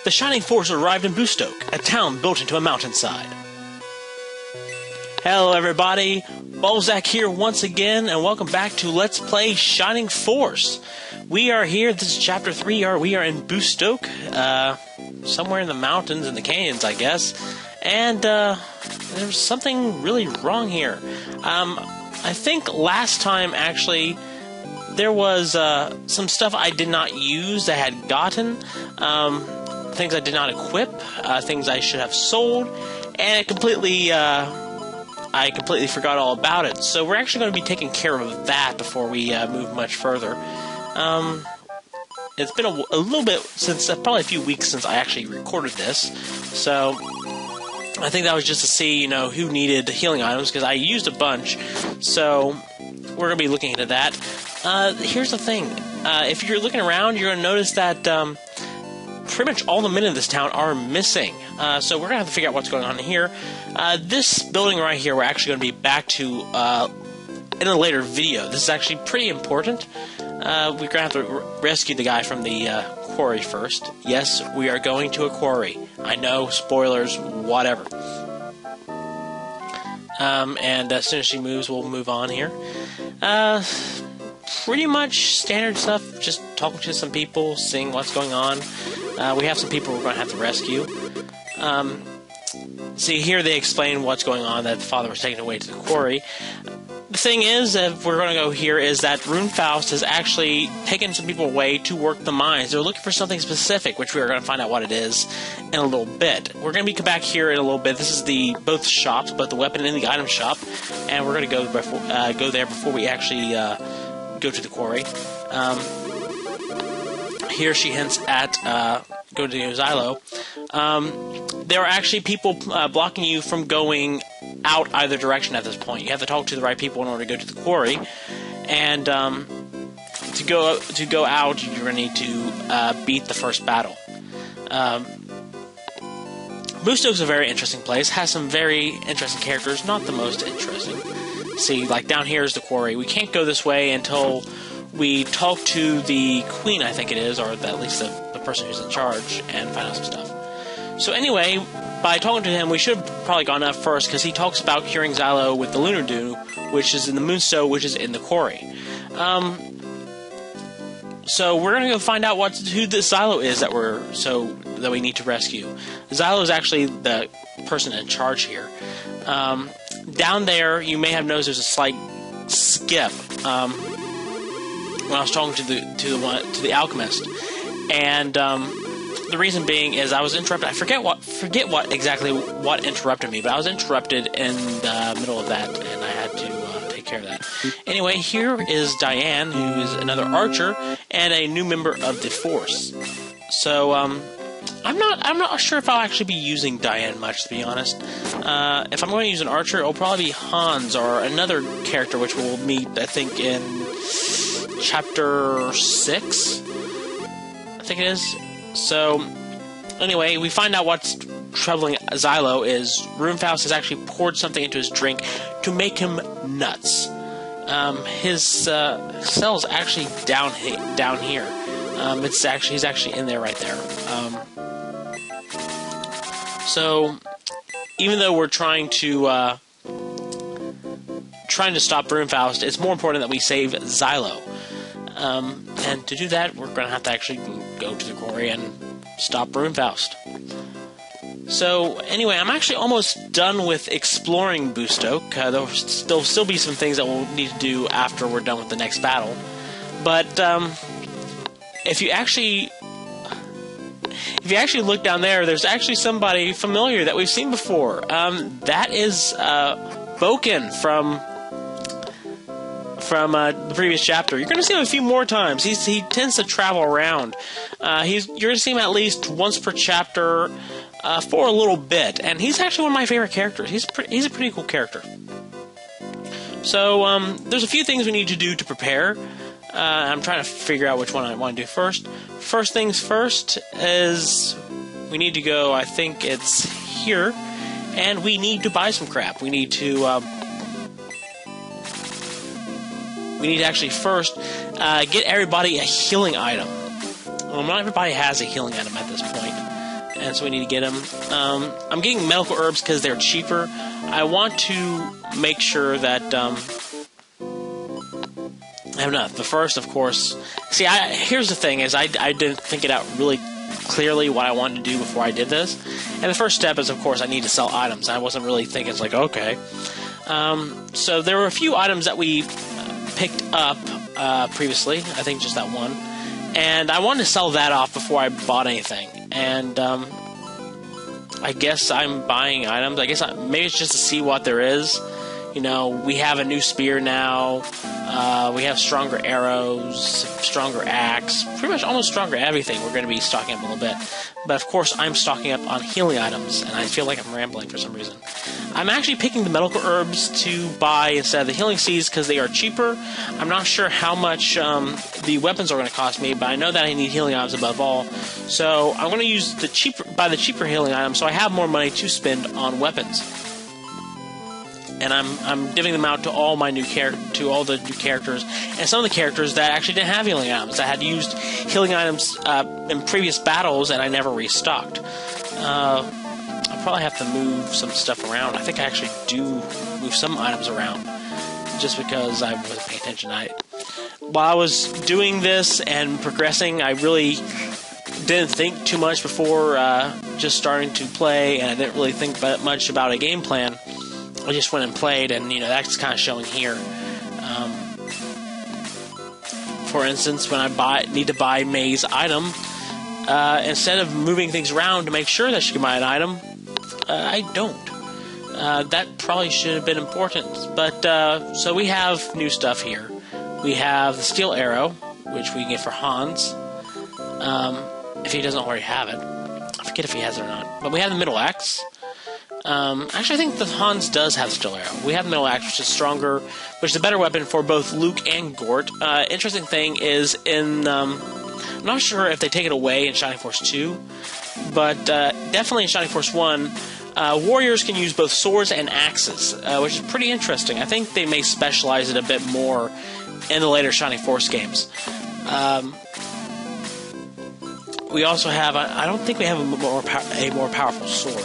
The Shining Force arrived in Bustoke, a town built into a mountainside. Hello everybody, Bulbazak here once again, and welcome back to Let's Play Shining Force. We are here, this is Chapter 3, we are in Bustoke, somewhere in the mountains, in the canyons, I guess, and there's something really wrong here. I think last time, actually, there was some stuff I did not use that I had gotten, things I did not equip, things I should have sold, and I completely forgot all about it. So we're actually going to be taking care of that before we move much further. It's been a little bit since, probably a few weeks since I actually recorded this, so I think that was just to see, you know, who needed healing items, because I used a bunch, so we're going to be looking into that. Here's the thing, if you're looking around, you're going to notice that pretty much all the men in this town are missing, so we're going to have to figure out what's going on here. This building right here, we're actually going to be back to in a later video. This is actually pretty important. We're going to have to rescue the guy from the quarry first. Yes, we are going to a quarry. I know, spoilers, whatever. And as soon as she moves, we'll move on here. Pretty much standard stuff, just talking to some people, seeing what's going on. We have some people we're going to have to rescue. See, here they explain what's going on, that the father was taken away to the quarry. The thing is, if we're going to go here, is that Runefaust has actually taken some people away to work the mines. They're looking for something specific, which we are going to find out what it is in a little bit. We're going to be back here in a little bit. This is both shops, both the weapon and the item shop, and we're going to go there before we actually go to the quarry. Here she hints at go to Xylo. There are actually people blocking you from going out either direction at this point. You have to talk to the right people in order to go to the quarry, and to go out, you're going to need to beat the first battle. Bustoke's a very interesting place. Has some very interesting characters. Not the most interesting. See, like down here is the quarry. We can't go this way until we talk to the queen, I think it is, or at least the person who's in charge, and find out some stuff. So anyway, by talking to him, we should have probably gone up first, because he talks about curing Xylo with the Lunar Dew, which is in the Moonstone, which is in the quarry. So we're going to go find out who this Xylo is that we need to rescue. Xylo is actually the person in charge here. Down there, you may have noticed there's a slight skip. When I was talking to the alchemist, and the reason being is I was interrupted. I forget what exactly interrupted me, but I was interrupted in the middle of that, and I had to take care of that. Anyway, here is Diane, who is another archer and a new member of the force. So I'm not sure if I'll actually be using Diane much, to be honest. If I'm going to use an archer, it'll probably be Hans or another character, which we'll meet, I think, in Chapter 6, I think it is. So, anyway, we find out what's troubling Xylo is Runefaust has actually poured something into his drink to make him nuts. His cell's actually down here. He's actually in there right there. So, even though we're trying to stop Runefaust, it's more important that we save Xylo. And to do that, we're going to have to actually go to the quarry and stop Runefaust. So, anyway, I'm actually almost done with exploring Bustoke. There'll still be some things that we'll need to do after we're done with the next battle. But, if you actually look down there, there's actually somebody familiar that we've seen before. That is, Boken from the previous chapter. You're going to see him a few more times. He tends to travel around. You're going to see him at least once per chapter for a little bit, and he's actually one of my favorite characters. He's a pretty cool character. So there's a few things we need to do to prepare. I'm trying to figure out which one I want to do first. First things first is we need to go, I think it's here, and we need to buy some crap. We need to actually first get everybody a healing item. Well, not everybody has a healing item at this point. and so we need to get them. I'm getting medical herbs because they're cheaper. I want to make sure that I have enough. But first, of course, see, here's the thing: is I didn't think it out really clearly what I wanted to do before I did this. And the first step is, of course, I need to sell items. I wasn't really thinking, it's like, okay. So there were a few items that we picked up previously. I think just that one. And I wanted to sell that off before I bought anything. And I guess I'm buying items. I guess maybe it's just to see what there is. You know, we have a new spear now. We have stronger arrows, stronger axe, pretty much almost stronger everything. We're going to be stocking up a little bit. But of course, I'm stocking up on healing items, and I feel like I'm rambling for some reason. I'm actually picking the medical herbs to buy instead of the healing seeds because they are cheaper. I'm not sure how much the weapons are going to cost me, but I know that I need healing items above all. So I'm going to use the cheaper healing items, so I have more money to spend on weapons. And I'm divvying them out to all the new characters, and some of the characters that actually didn't have healing items. I had used healing items in previous battles, and I never restocked. I'll probably have to move some stuff around. I think I actually do move some items around, just because I wasn't paying attention. While I was doing this and progressing, I really didn't think too much before just starting to play, and I didn't really think much about a game plan. I just went and played, and that's kind of showing here. For instance, when I need to buy May's item, instead of moving things around to make sure that she can buy an item, I don't. That probably should have been important. But so we have new stuff here. We have the steel arrow, which we can get for Hans, if he doesn't already have it. I forget if he has it or not. But we have the middle axe. Actually, I think the Hans does have the steel arrow. We have the middle axe, which is stronger, which is a better weapon for both Luke and Gort. Interesting thing is, I'm not sure if they take it away in Shining Force 2, but definitely in Shining Force 1, warriors can use both swords and axes, which is pretty interesting. I think they may specialize it a bit more in the later Shining Force games. We also have, I don't think we have a more powerful sword.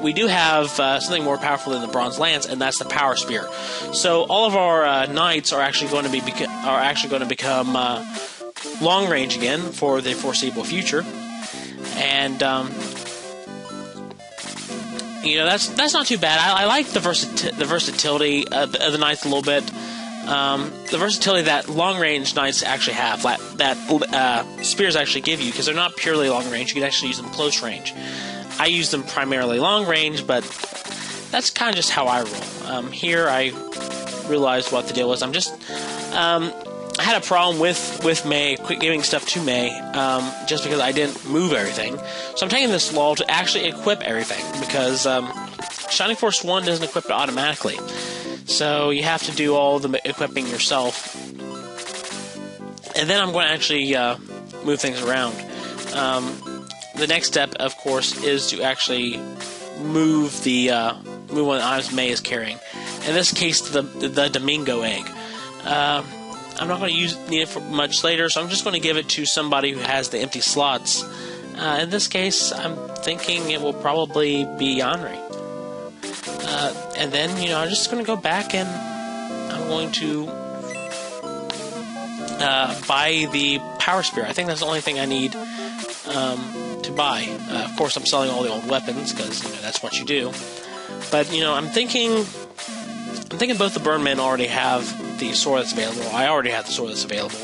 We do have something more powerful than the Bronze Lance, and that's the Power Spear. So all of our knights are actually going to become long range again for the foreseeable future, and that's not too bad. I like the versatility of the knights a little bit. The versatility that long range knights actually have, that spears actually give you, because they're not purely long range. You can actually use them close range. I use them primarily long range, but that's kind of just how I roll. Here I realized what the deal was. I had a problem with May, quit giving stuff to May, just because I didn't move everything. So I'm taking this lull to actually equip everything, because Shining Force 1 doesn't equip it automatically. So you have to do all the equipping yourself. And then I'm going to actually move things around. The next step, of course, is to actually move one of the items May is carrying. In this case, the Domingo egg. I'm not going to need it for much later, so I'm just going to give it to somebody who has the empty slots. In this case, I'm thinking it will probably be Henri. And then, I'm just going to go back and I'm going to buy the Power Spear. I think that's the only thing I need to buy. Of course, I'm selling all the old weapons because that's what you do. But I'm thinking both the Burnmen already have the sword that's available. I already have the sword that's available.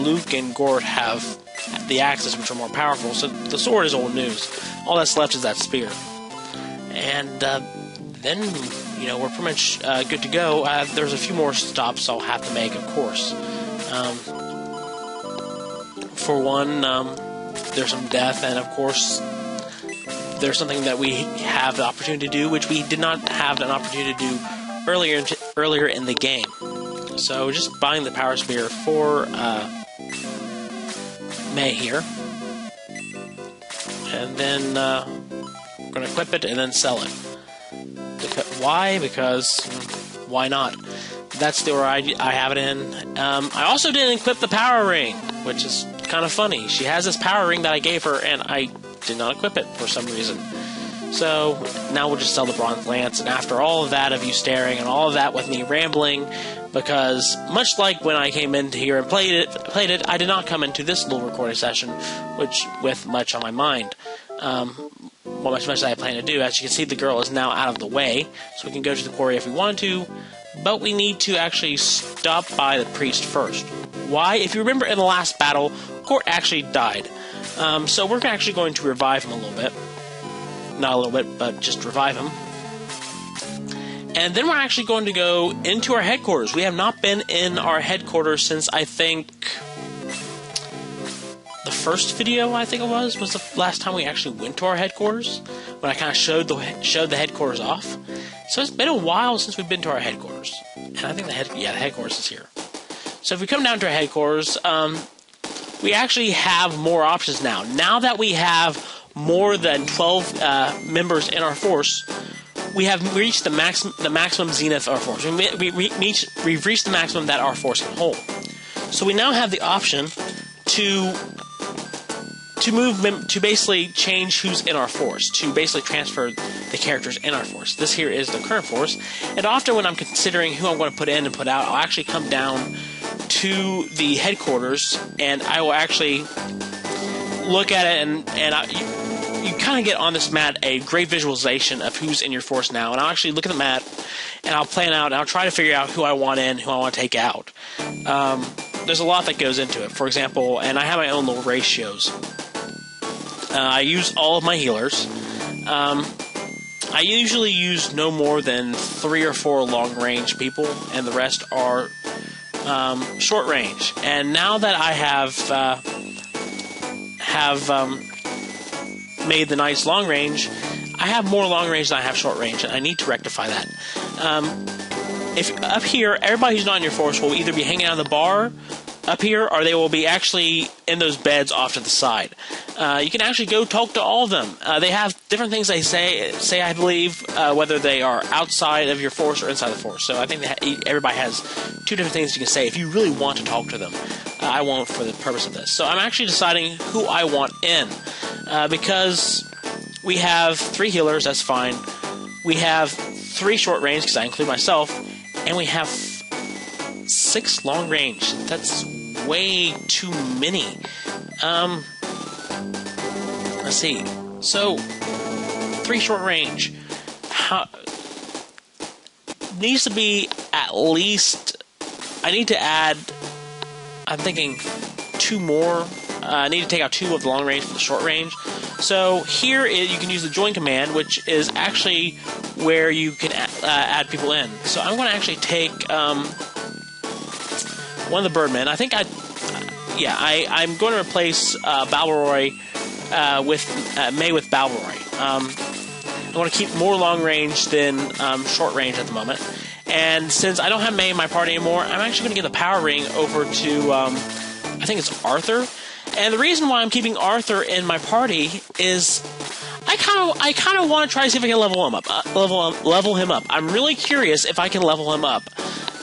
Luke and Gort have the axes, which are more powerful. So the sword is old news. All that's left is that spear. And then we're pretty much good to go. There's a few more stops I'll have to make, of course. For one, there's some death, and of course, there's something that we have the opportunity to do, which we did not have an opportunity to do earlier in the game. So just buying the Power Spear for May here, and then we're going to equip it and then sell it. Why? Because why not? That's the order I have it in. I also didn't equip the Power Ring, which is kind of funny. She has this power ring that I gave her, and I did not equip it for some reason. So now we'll just sell the bronze lance, and after all of that of you staring and all of that with me rambling, because much like when I came into here and played it, I did not come into this little recording session with much on my mind. Much that I plan to do. As you can see, the girl is now out of the way, so we can go to the quarry if we want to, but we need to actually stop by the priest first. Why? If you remember in the last battle, Court actually died. So we're actually going to revive him a little bit. Not a little bit, but just revive him. And then we're actually going to go into our headquarters. We have not been in our headquarters since, I think, the first video, I think it was the last time we actually went to our headquarters, when I kind of showed the headquarters off. So it's been a while since we've been to our headquarters. And I think the headquarters is here. So if we come down to our headquarters, we actually have more options now. Now that we have more than 12 members in our force, we've reached the maximum zenith of our force. We've reached the maximum that our force can hold. So we now have the option to basically change who's in our force, to basically transfer the characters in our force. This here is the current force, and often when I'm considering who I'm going to put in and put out, I'll actually come down to the headquarters, and I will actually look at it, and you kind of get on this map a great visualization of who's in your force now, and I'll actually look at the map, and I'll plan out, and I'll try to figure out who I want in, who I want to take out. There's a lot that goes into it. For example, and I have my own little ratios. I use all of my healers. I usually use no more than 3 or 4 long-range people, and the rest are short range. And now that I have made the nice long range, I have more long range than I have short range, and I need to rectify that. If up here, everybody who's not in your force will either be hanging out in the bar up here, or they will be actually in those beds off to the side. You can actually go talk to all of them. They have different things they say I believe, whether they are outside of your force or inside the force. So I think everybody has 2 different things you can say if you really want to talk to them. I won't for the purpose of this. So I'm actually deciding who I want in, because we have 3 healers, that's fine. We have 3 short range, because I include myself, and we have 6 long range. That's way too many. Let's see. So 3 short range. Needs to be at least. I need to add. I'm thinking 2 more. I need to take out 2 of the long range for the short range. So here you can use the join command, which is actually where you can add people in. So I'm going to actually take one of the Birdmen. I think I'm going to replace Balroy with May with Balroy. I want to keep more long range than short range at the moment. And since I don't have May in my party anymore, I'm actually going to give the power ring over to I think it's Arthur. And the reason why I'm keeping Arthur in my party is I kind of want to try to see if I can level him up. Level him up. I'm really curious if I can level him up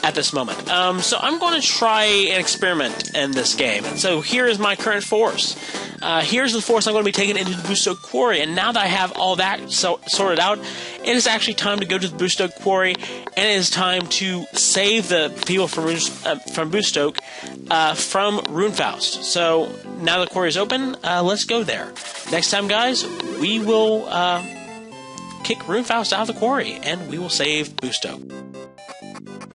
at this moment. So I'm going to try an experiment in this game. And so here is my current force. Here's the force I'm going to be taking into the Bustoke Quarry. And now that I have all that sorted out, it is actually time to go to the Bustoke Quarry, and it is time to save the people from Bustoke from Runefaust. So now the quarry is open, let's go there. Next time, guys, we will kick Runefaust out of the quarry, and we will save Bustoke.